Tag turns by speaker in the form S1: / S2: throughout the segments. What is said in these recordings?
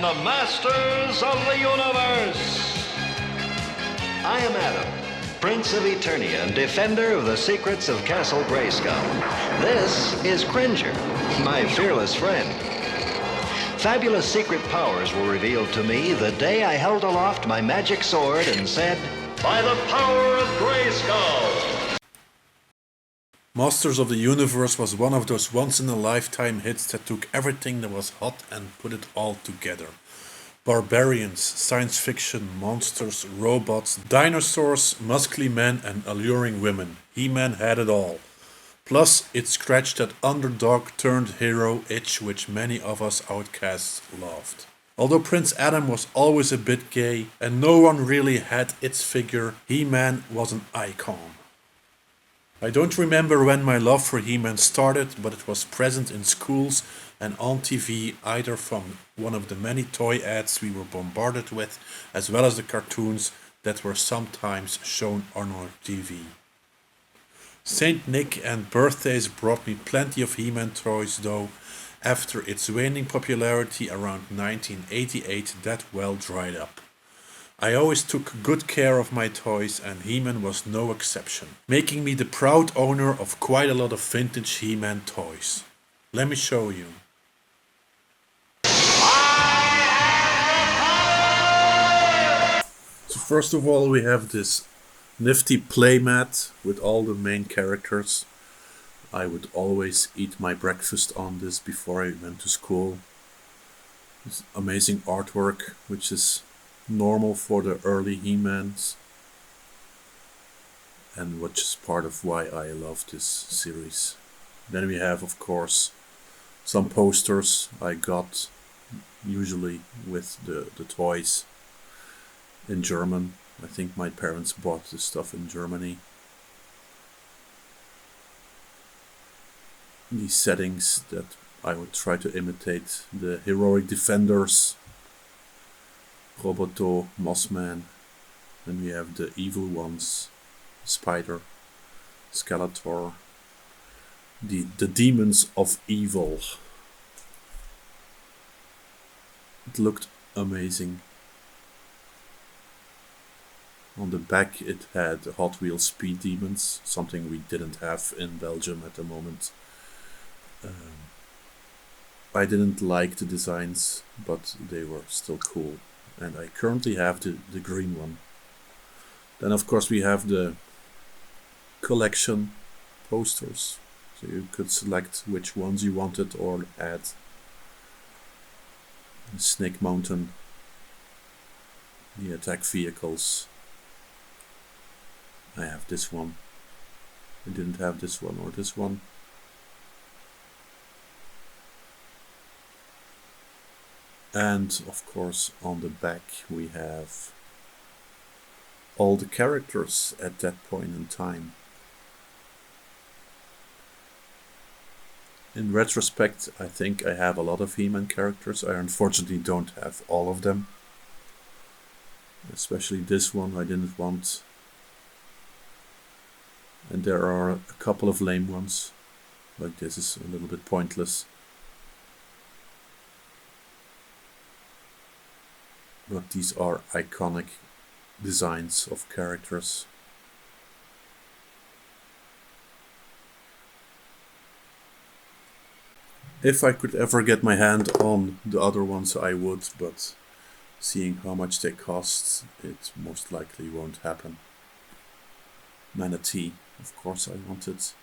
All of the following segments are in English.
S1: and the masters of the universe. I am Adam, Prince of Eternia and defender of the secrets of Castle Greyskull. This is Cringer, my fearless friend. Fabulous secret powers were revealed to me the day I held aloft my magic sword and said, "By the power of Greyskull!"
S2: Masters of the Universe was one of those once-in-a-lifetime hits that took everything that was hot and put it all together. Barbarians, science fiction, monsters, robots, dinosaurs, muscly men and alluring women. He-Man had it all. Plus, it scratched that underdog-turned-hero itch which many of us outcasts loved. Although Prince Adam was always a bit gay and no one really had its figure, He-Man was an icon. I don't remember when my love for He-Man started, but it was present in schools and on TV, either from one of the many toy ads we were bombarded with, as well as the cartoons that were sometimes shown on our TV. Saint Nick and birthdays brought me plenty of He-Man toys, though after its waning popularity around 1988 that well dried up. I always took good care of my toys and He-Man was no exception, making me the proud owner of quite a lot of vintage He-Man toys. Let me show you. So first of all we have this nifty playmat with all the main characters. I would always eat my breakfast on this before I went to school. This amazing artwork which is normal for the early He-Mans and which is part of why I love this series. Then we have of course some posters I got usually with the toys in German. I think my parents bought this stuff in Germany. These settings that I would try to imitate: the heroic defenders, Roboto, Mossman. Then we have the evil ones, Spider, Skeletor, the demons of evil. It looked amazing. On the back it had Hot Wheels Speed Demons, something we didn't have in Belgium at the moment. I didn't like the designs, but they were still cool. And I currently have the green one. Then of course we have the collection posters. So you could select which ones you wanted or add. The Snake Mountain, the attack vehicles. I have this one. I didn't have this one or this one. And of course on the back we have all the characters at that point in time. In retrospect, I think I have a lot of He-Man characters. I unfortunately don't have all of them. Especially this one I didn't want. And there are a couple of lame ones. Like this is a little bit pointless. But these are iconic designs of characters. If I could ever get my hand on the other ones I would, but seeing how much they cost, it most likely won't happen. Manatee, of course I wanted.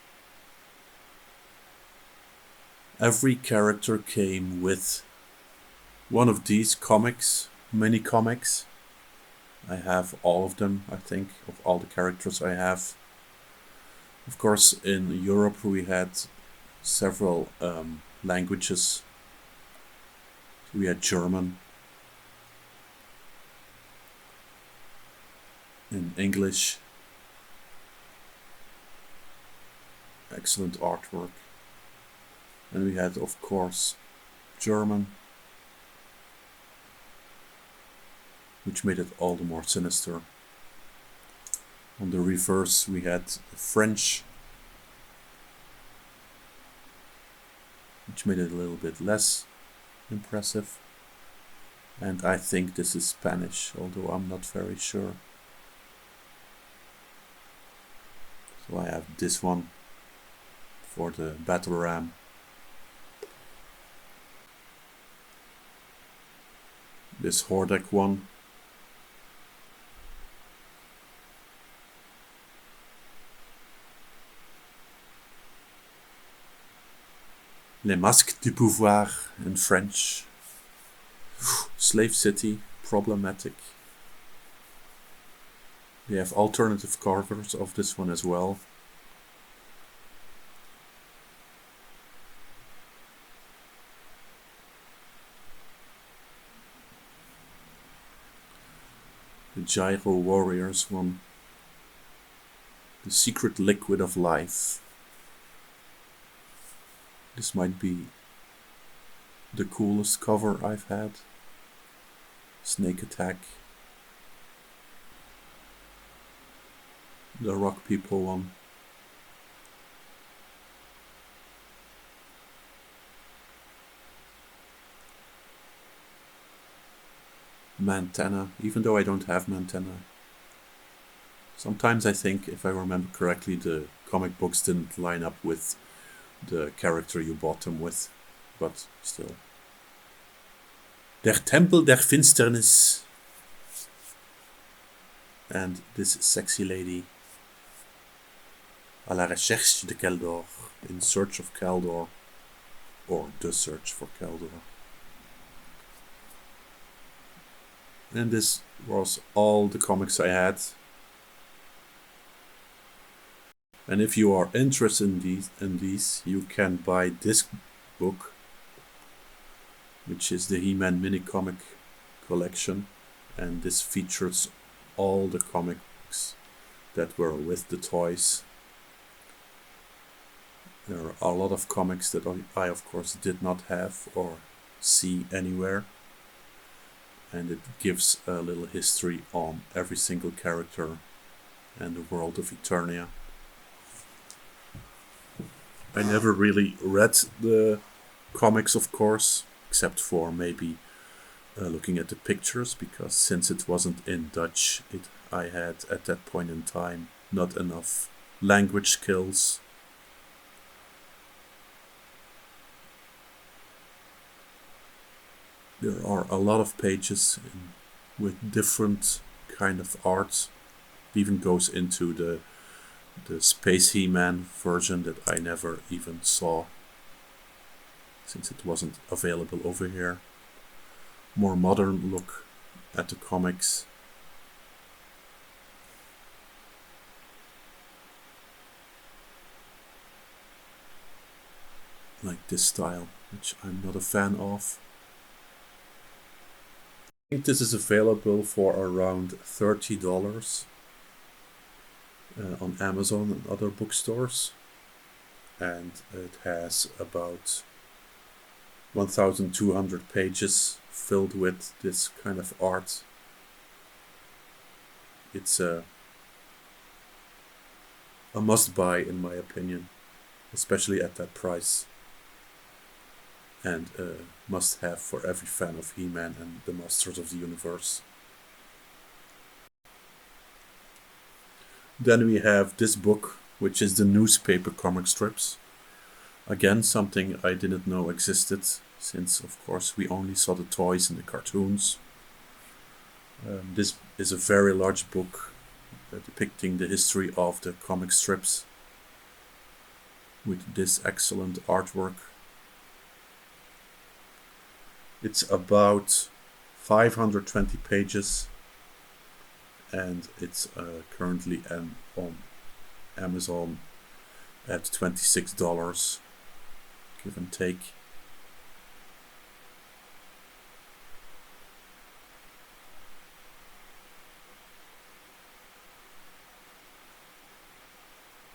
S2: Every character came with one of these comics, mini comics. I have all of them, I think, of all the characters I have. Of course, in Europe we had several languages. We had German, in English, excellent artwork. And we had, of course, German, which made it all the more sinister. On the reverse we had French, which made it a little bit less impressive. And I think this is Spanish, although I'm not very sure. So I have this one for the battle ram. This Hordek one. Les Masques du Pouvoir in French. Slave City, problematic. They have alternative covers of this one as well. The Gyro Warriors one. The Secret Liquid of Life. This might be the coolest cover I've had. Snake Attack. The Rock People one. Montana, even though I don't have Montana. Sometimes I think, if I remember correctly, the comic books didn't line up with the character you bought them with, but still. Der Tempel der Finsternis. And this sexy lady. À la recherche de Kaldor. In search of Kaldor. Or the search for Kaldor. And this was all the comics I had. And if you are interested in these, you can buy this book, which is the He-Man mini comic collection, and this features all the comics that were with the toys. There are a lot of comics that I of course did not have or see anywhere, and it gives a little history on every single character and the world of Eternia. I never really read the comics, of course, except for maybe looking at the pictures, because since it wasn't in Dutch, I had at that point in time not enough language skills. There are a lot of pages with different kind of art. It even goes into the Space He-Man version that I never even saw, since it wasn't available over here. More modern look at the comics. Like this style, which I'm not a fan of. I think this is available for around $30 on Amazon and other bookstores, and it has about 1,200 pages filled with this kind of art. It's a must-buy in my opinion, especially at that price, and a must-have for every fan of He-Man and the Masters of the Universe. Then we have this book, which is the newspaper comic strips. Again, something I didn't know existed, since of course we only saw the toys and the cartoons. This is a very large book depicting the history of the comic strips with this excellent artwork. It's about 520 pages, and it's currently on Amazon at $26, give and take.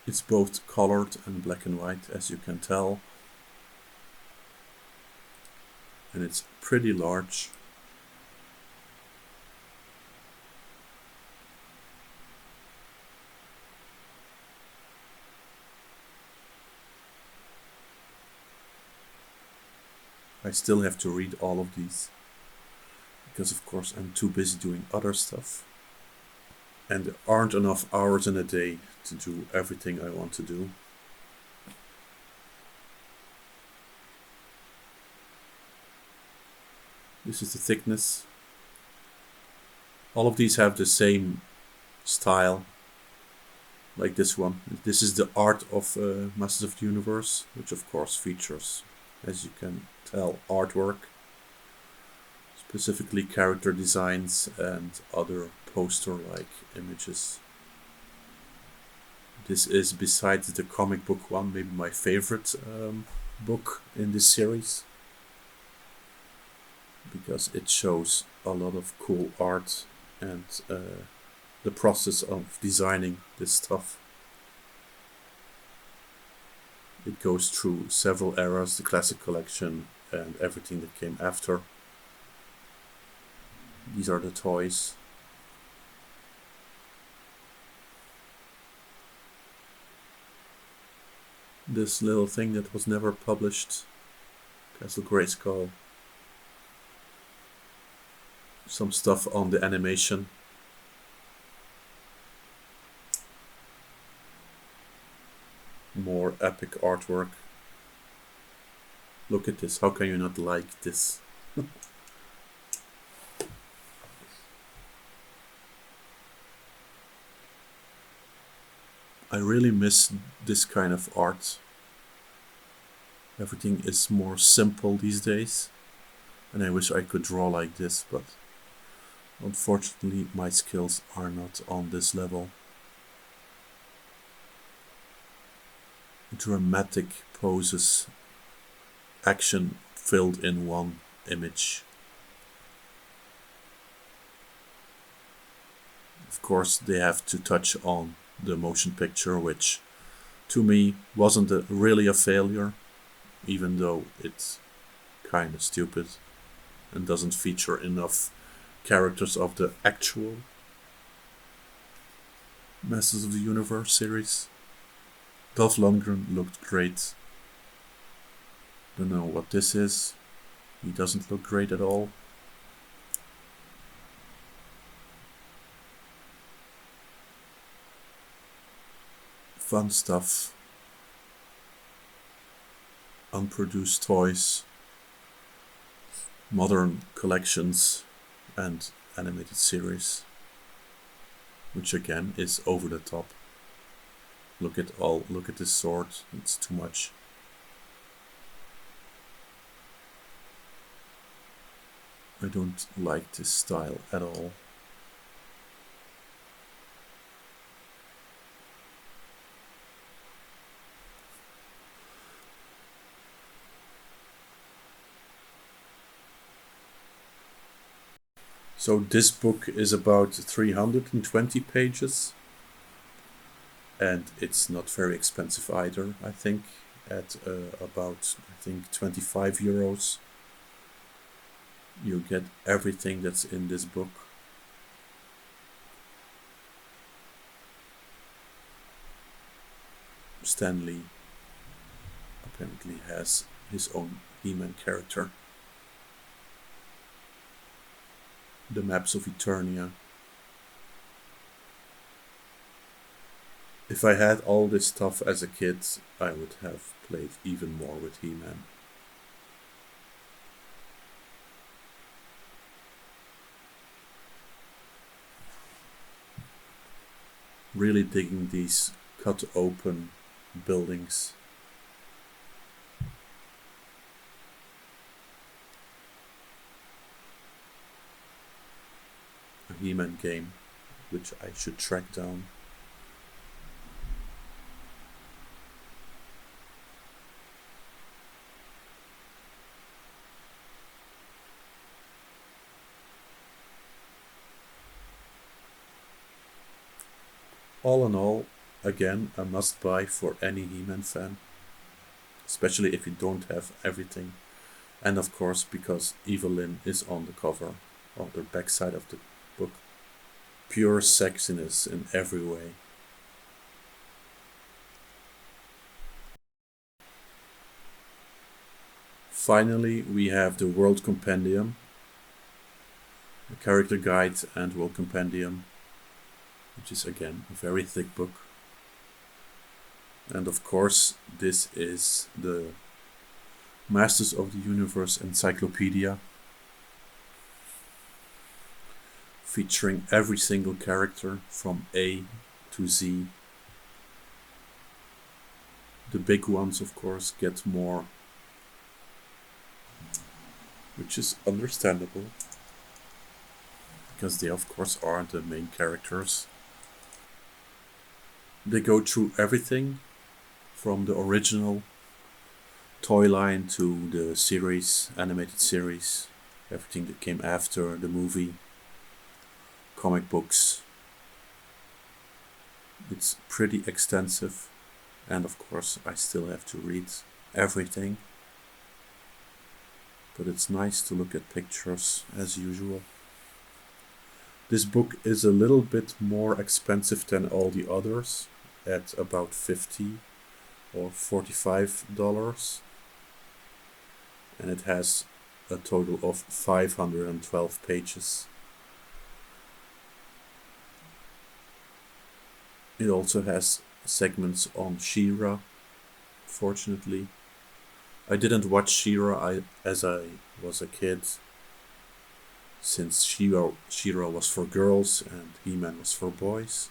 S2: It's both colored and black and white, as you can tell, and it's pretty large. I still have to read all of these. because of course I'm too busy doing other stuff. And there aren't enough hours in a day to do everything I want to do. This is the thickness. All of these have the same style, like this one. This is the art of Masters of the Universe, which of course features, as you can tell, artwork, specifically character designs and other poster-like images. This is, besides the comic book one, maybe my favorite book in this series, because it shows a lot of cool art and the process of designing this stuff. It goes through several eras, the classic collection and everything that came after. These are the toys. This little thing that was never published, Castle Greyskull. Some stuff on the animation. More epic artwork. Look at this, how can you not like this? I really miss this kind of art. Everything is more simple these days, and I wish I could draw like this, but unfortunately my skills are not on this level. Dramatic poses, action filled in one image. Of course they have to touch on the motion picture, which to me wasn't really a failure, even though it's kind of stupid and doesn't feature enough characters of the actual Masters of the Universe series. Dolph Lundgren looked great. Don't know what this is. He doesn't look great at all. Fun stuff. Unproduced toys. Modern collections and animated series. Which again is over the top. Look at this sword, it's too much. I don't like this style at all. So this book is about 320 pages. And it's not very expensive either, I think, at about, I think, 25 euros. You get everything that's in this book. Stan Lee apparently has his own He-Man character. The maps of Eternia. If I had all this stuff as a kid, I would have played even more with He-Man. Really digging these cut open buildings. A He-Man game, which I should track down. All in all, again, a must-buy for any He-Man fan, especially if you don't have everything, and of course because Evelyn is on the cover, on the backside of the book. Pure sexiness in every way. Finally, we have the World Compendium, a character guide and world compendium, which is again a very thick book. And of course, this is the Masters of the Universe Encyclopedia, featuring every single character from A to Z. The big ones, of course, get more, which is understandable, because they, of course, are the main characters. They go through everything from the original toy line to the series, animated series, everything that came after the movie, comic books. It's pretty extensive, and of course I still have to read everything, but it's nice to look at pictures as usual. This book is a little bit more expensive than all the others, at about $50 or $45, and it has a total of 512 pages. It also has segments on She-Ra. Fortunately, I didn't watch She-Ra as I was a kid, since She-Ra was for girls and He-Man was for boys.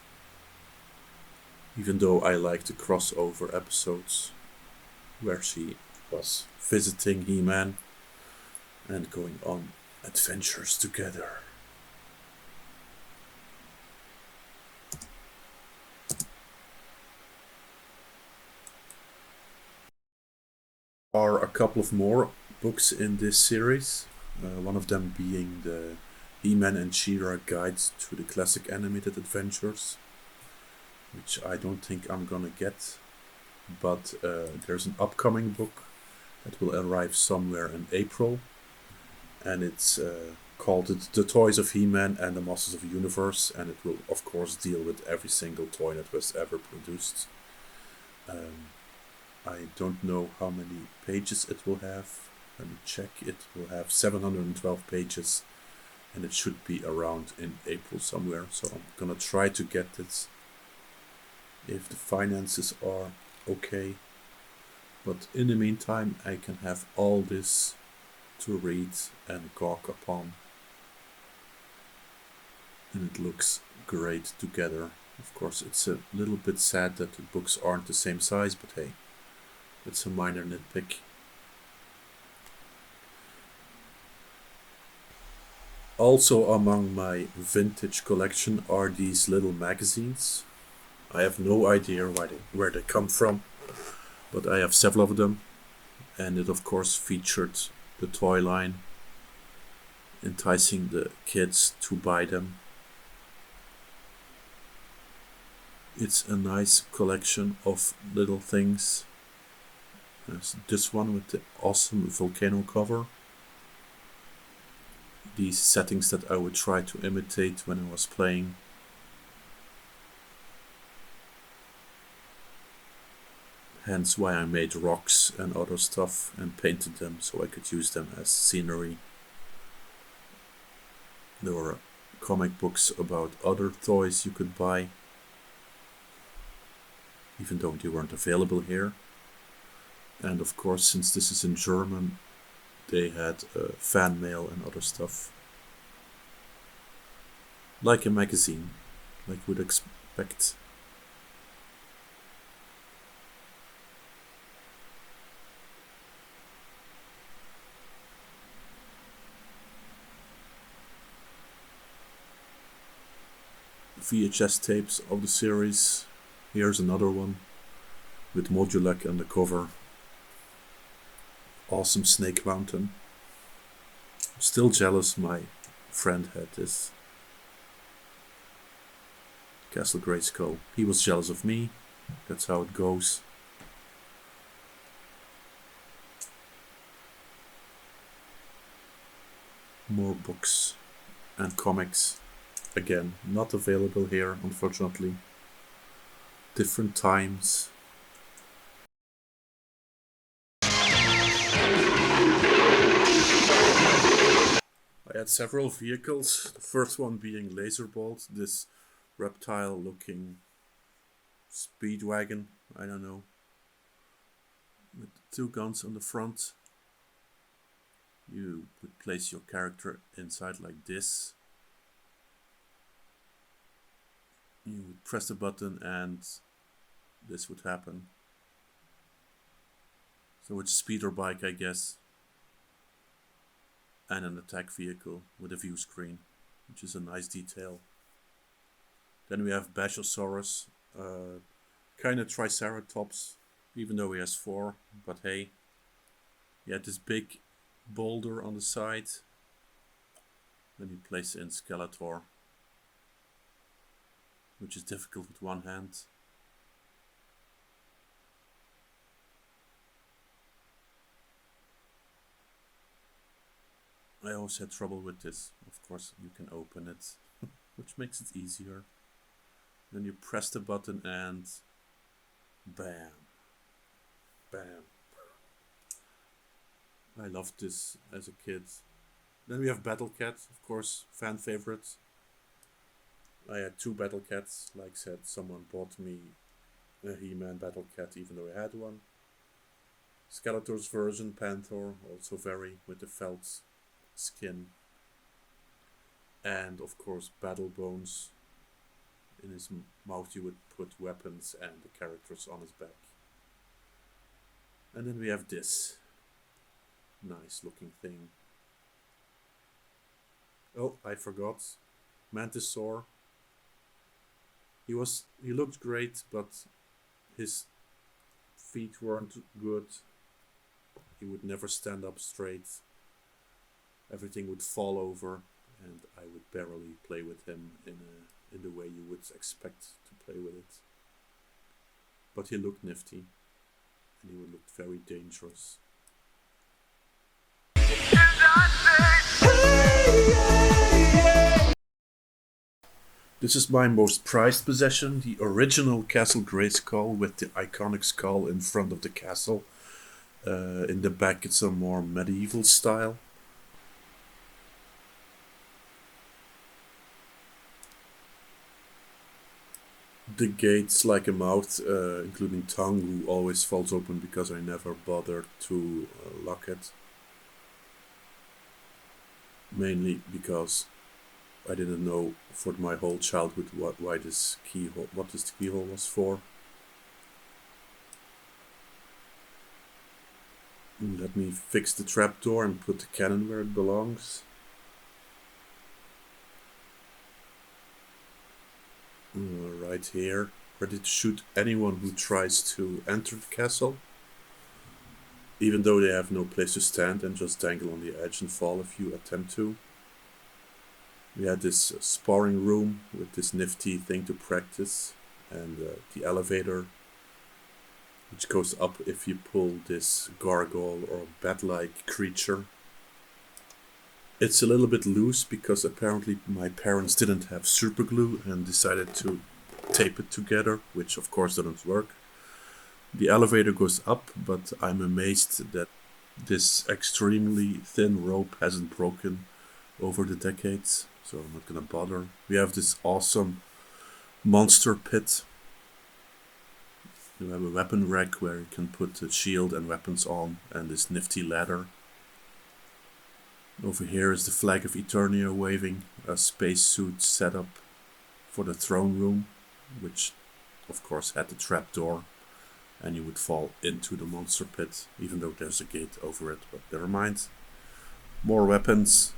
S2: Even though I like the crossover episodes where she was visiting He-Man and going on adventures together. There are a couple of more books in this series, one of them being the He-Man and She-Ra Guides to the Classic Animated Adventures, which I don't think I'm gonna get, but there's an upcoming book that will arrive somewhere in April, and it's called The Toys of He-Man and the Masters of the Universe, and it will of course deal with every single toy that was ever produced. I don't know how many pages it will have. Let me check. It will have 712 pages, and it should be around in April somewhere, so I'm gonna try to get it if the finances are okay. But in the meantime, I can have all this to read and gawk upon, and it looks great together. Of course, it's a little bit sad that the books aren't the same size, but hey, it's a minor nitpick. Also among my vintage collection are these little magazines. I have no idea where they come from, but I have several of them, and it of course featured the toy line, enticing the kids to buy them. It's a nice collection of little things. There's this one with the awesome volcano cover. These settings that I would try to imitate when I was playing. Hence why I made rocks and other stuff and painted them so I could use them as scenery. There were comic books about other toys you could buy, even though they weren't available here. And of course, since this is in German, they had fan mail and other stuff. Like a magazine, like you would expect. VHS tapes of the series. Here's another one with Modulak on the cover. Awesome Snake Mountain. I'm still jealous my friend had this. Castle Greyskull. He was jealous of me. That's how it goes. More books and comics. Again, not available here, unfortunately. Different times. I had several vehicles. The first one being Laserbolt, this reptile-looking speedwagon, I don't know, with two guns on the front. You would place your character inside like this. You would press the button and this would happen. So it's a speeder bike, I guess. And an attack vehicle with a view screen, which is a nice detail. Then we have Bashosaurus, kind of Triceratops, even though he has 4, but hey. He had this big boulder on the side. Then you place in Skeletor, which is difficult with one hand. I always had trouble with this. Of course, you can open it, which makes it easier. Then you press the button and bam, bam. I loved this as a kid. Then we have Battle Cat, of course, fan favorite. I had 2 Battle Cats. Like I said, someone bought me a He-Man Battle Cat even though I had one. Skeletor's version, Panther, also very with the felt skin. And of course Battle Bones. In his mouth you would put weapons and the characters on his back. And then we have this nice looking thing. Oh, I forgot. Mantisaur. He looked great, but his feet weren't good. He would never stand up straight. Everything would fall over, and I would barely play with him in the way you would expect to play with it. But he looked nifty, and he looked very dangerous. This is my most prized possession, the original Castle Greyskull with the iconic skull in front of the castle. In the back it's a more medieval style. The gate's like a mouth, including tongue, who always falls open because I never bothered to lock it. Mainly because I didn't know for my whole childhood what this keyhole was for. Let me fix the trapdoor and put the cannon where it belongs. Right here, ready to shoot anyone who tries to enter the castle, even though they have no place to stand and just dangle on the edge and fall if you attempt to. We had this sparring room with this nifty thing to practice, and the elevator, which goes up if you pull this gargoyle or bat-like creature. It's a little bit loose because apparently my parents didn't have super glue and decided to tape it together, which of course didn't work. The elevator goes up, but I'm amazed that this extremely thin rope hasn't broken over the decades, so I'm not gonna bother. We have this awesome monster pit. You have a weapon rack where you can put the shield and weapons on, and this nifty ladder. Over here is the flag of Eternia waving, a spacesuit setup for the throne room, which of course had the trapdoor, and you would fall into the monster pit, even though there's a gate over it, but never mind. More weapons.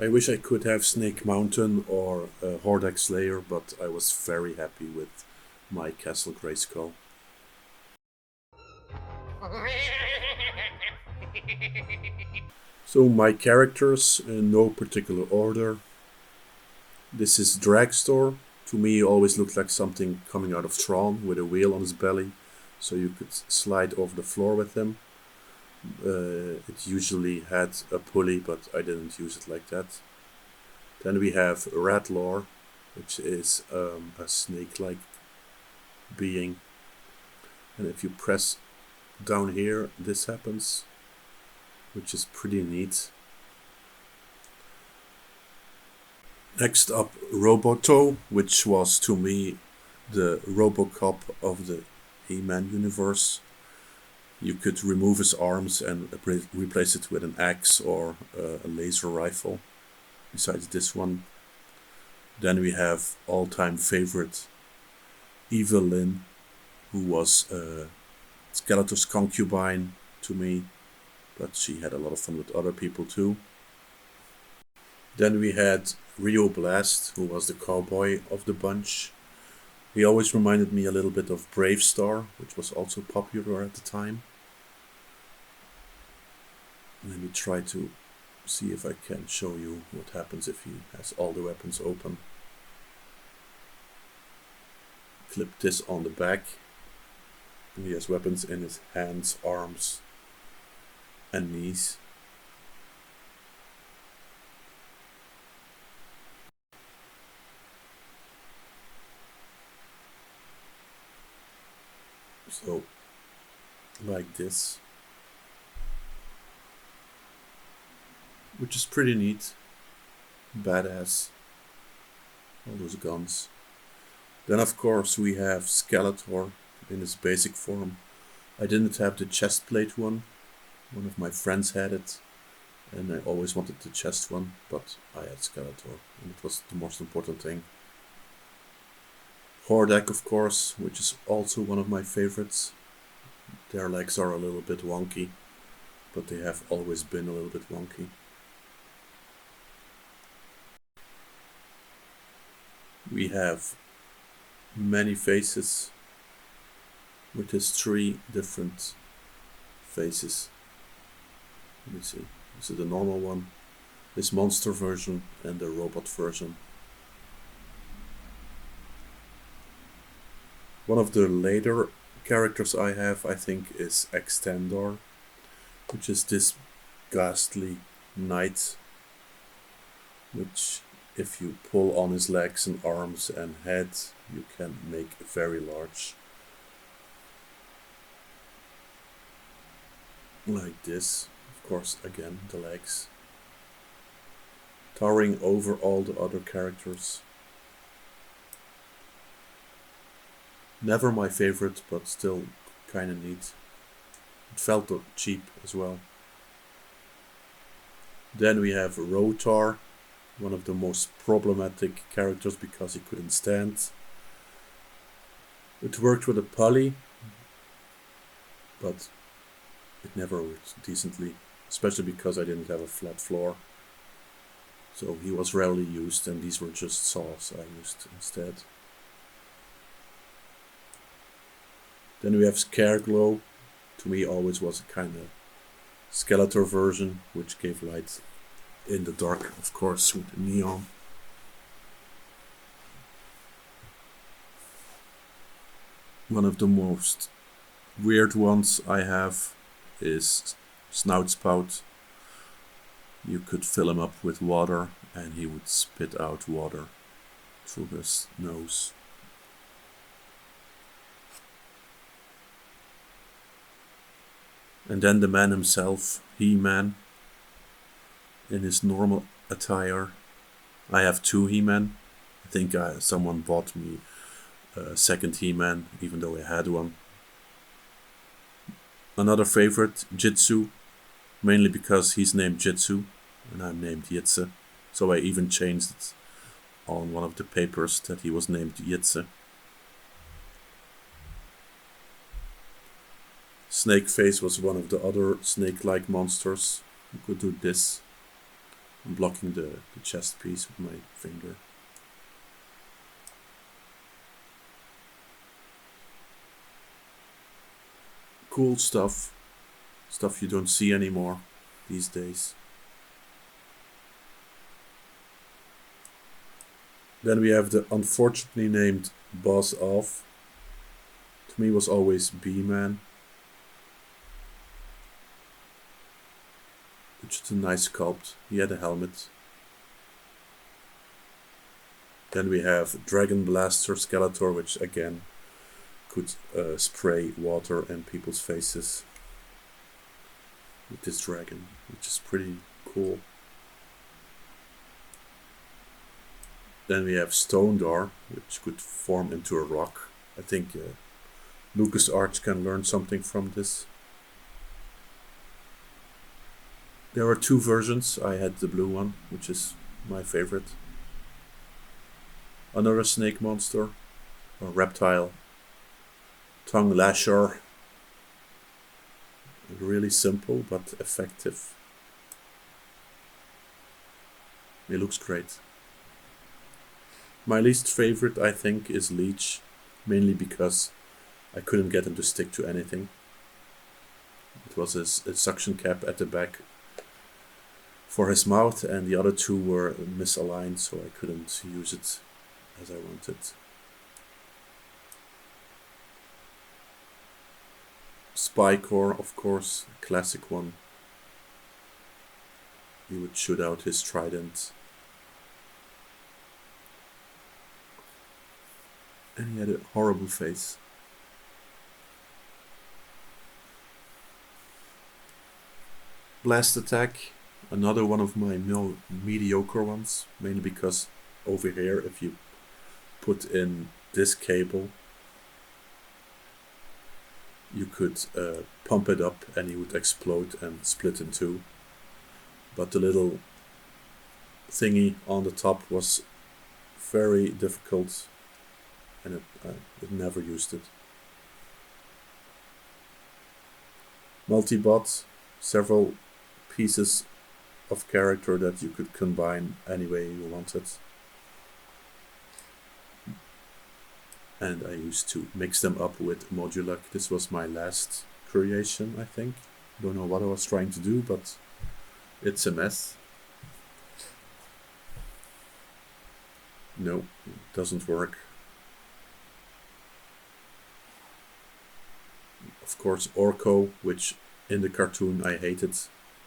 S2: I wish I could have Snake Mountain or Hordak Slayer, but I was very happy with my Castle Greyskull. So my characters in no particular order. This is Dragstore. To me he always looked like something coming out of Tron with a wheel on his belly, so you could slide over the floor with him. It usually had a pulley, but I didn't use it like that. Then we have Ratlor, which is a snake-like being. And if you press down here, this happens, which is pretty neat. Next up, Roboto, which was to me the Robocop of the He-Man universe. You could remove his arms and replace it with an axe or a laser rifle, besides this one. Then we have all-time favorite Evelyn, who was Skeletor's concubine to me, but she had a lot of fun with other people too. Then we had Rio Blast, who was the cowboy of the bunch. He always reminded me a little bit of Brave Star, which was also popular at the time. Let me try to see if I can show you what happens if he has all the weapons open. Clip this on the back. And he has weapons in his hands, arms, and knees. So, like this. Which is pretty neat. Badass. All those guns. Then of course we have Skeletor in his basic form. I didn't have the chest plate one. One of my friends had it. And I always wanted the chest one, but I had Skeletor. And it was the most important thing. Hordak, of course, which is also one of my favorites. Their legs are a little bit wonky, but they have always been a little bit wonky. We have many faces with his 3 different faces. Let me see. This is the normal one, his monster version, and the robot version. One of the later characters I have, I think, is Extendor, which is this ghastly knight, which if you pull on his legs and arms and head, you can make very large. Like this, of course, again, the legs. Towering over all the other characters. Never my favorite, but still kinda neat. It felt cheap as well. Then we have Rotar, one of the most problematic characters because he couldn't stand. It worked with a pulley, but it never worked decently, especially because I didn't have a flat floor. So he was rarely used, and these were just saws I used instead. Then we have Scareglow. To me always was a kind of Skeletor version, which gave light in the dark, of course, with the neon. One of the most weird ones I have is Snout Spout. You could fill him up with water and he would spit out water through his nose. And then the man himself, He-Man, in his normal attire. I have 2 He-Man. I think someone bought me a second He-Man, even though I had one. Another favorite, Jitsu, mainly because he's named Jitsu and I'm named Yitze. So I even changed it on one of the papers that he was named Yitze. Snakeface was one of the other snake-like monsters. You could do this. I'm blocking the chest piece with my finger. Cool stuff. Stuff you don't see anymore these days. Then we have the unfortunately named Boss Off. To me was always B-Man. Which is a nice sculpt. He had a helmet. Then we have Dragon Blaster Skeletor, which again could spray water in people's faces with this dragon, which is pretty cool. Then we have stone door, which could form into a rock. I think LucasArts can learn something from this. There are two versions. I had the blue one, which is my favorite. Another snake monster, or reptile, tongue lasher. Really simple but effective. It looks great. My least favorite, I think, is Leech, mainly because I couldn't get him to stick to anything. It was a suction cap at the back for his mouth, and the other two were misaligned, so I couldn't use it as I wanted. Spycore, of course, classic one. He would shoot out his trident. And he had a horrible face. Blast attack, another one of my mediocre ones, mainly because over here, if you put in this cable, you could pump it up and he would explode and split in two. But the little thingy on the top was very difficult, and it never used it. Multibot, several pieces of character that you could combine any way you wanted. And I used to mix them up with Modulac. This was my last creation, I think. Don't know what I was trying to do, but it's a mess. No, it doesn't work. Of course, Orko, which in the cartoon I hated,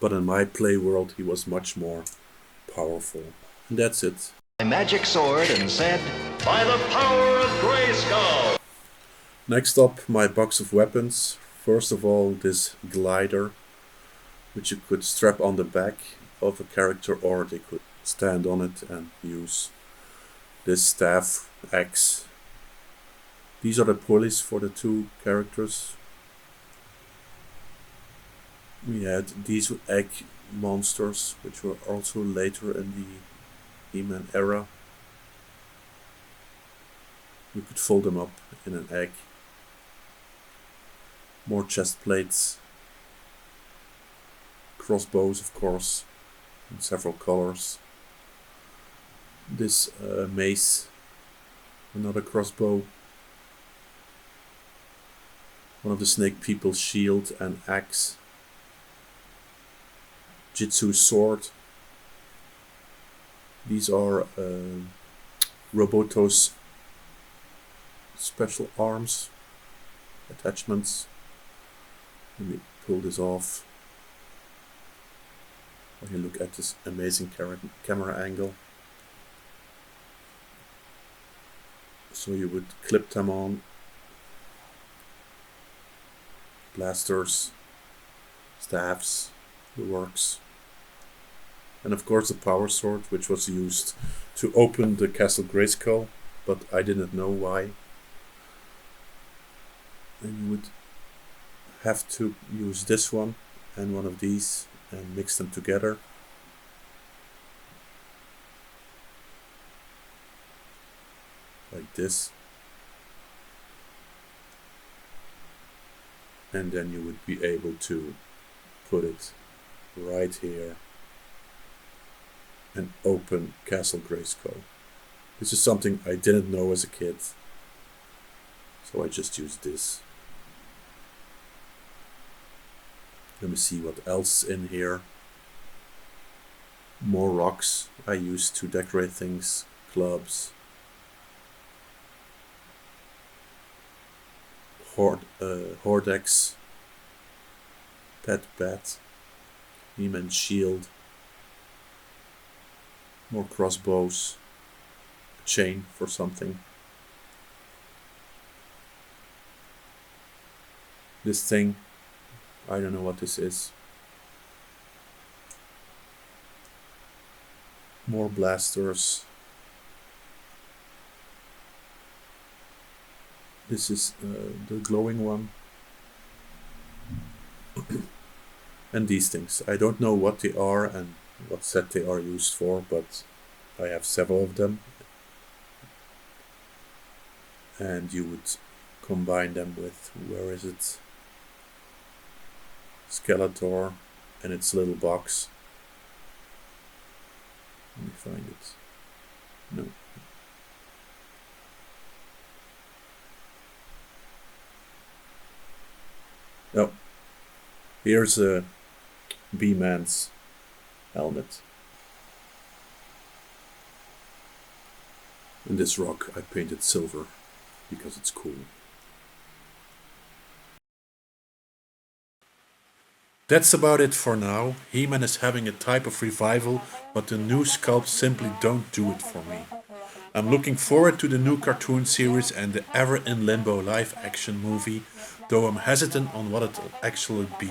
S2: but in my play world he was much more powerful. And that's it.
S1: My magic sword and said, "By the power of Greyskull!"
S2: Next up, my box of weapons. First of all, this glider, which you could strap on the back of a character, or they could stand on it and use this staff, axe. These are the pulleys for the two characters. We had these egg monsters, which were also later in the He-Man era. You could fold them up in an egg. More chest plates. Crossbows, of course, in several colors. This mace, another crossbow. One of the snake people's shield and axe. Jitsu sword. These are Roboto's special arms attachments. Let me pull this off. When you look at this amazing camera angle. So you would clip them on. Blasters, staffs, the works. And of course the power sword, which was used to open the Castle Greyskull, but I didn't know why. And you would have to use this one and one of these and mix them together. Like this. And then you would be able to put it right here and open Castle Greyskull. This is something I didn't know as a kid, so I just used this. Let me see what else in here. More rocks I used to decorate things, clubs. Hordex, Pet Bat, He-Man shield, more crossbows, a chain for something. This thing, I don't know what this is. More blasters, This is the glowing one. And these things. I don't know what they are and what set they are used for, but I have several of them. And you would combine them with, where is it? Skeletor and its little box. Let me find it. No. Oh, here's a B-Man's helmet. And this rock I painted silver because it's cool. That's about it for now. He-Man is having a type of revival, but the new sculpts simply don't do it for me. I'm looking forward to the new cartoon series and the ever in limbo live action movie, though I'm hesitant on what it'll actually be.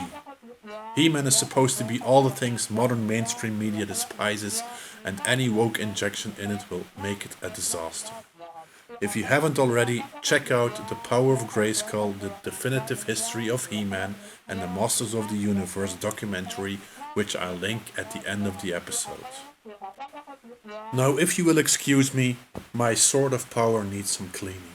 S2: He-Man is supposed to be all the things modern mainstream media despises, and any woke injection in it will make it a disaster. If you haven't already, check out The Power of Greyskull, The Definitive History of He-Man, and the Masters of the Universe documentary, which I'll link at the end of the episode. Now, if you will excuse me, my sword of power needs some cleaning.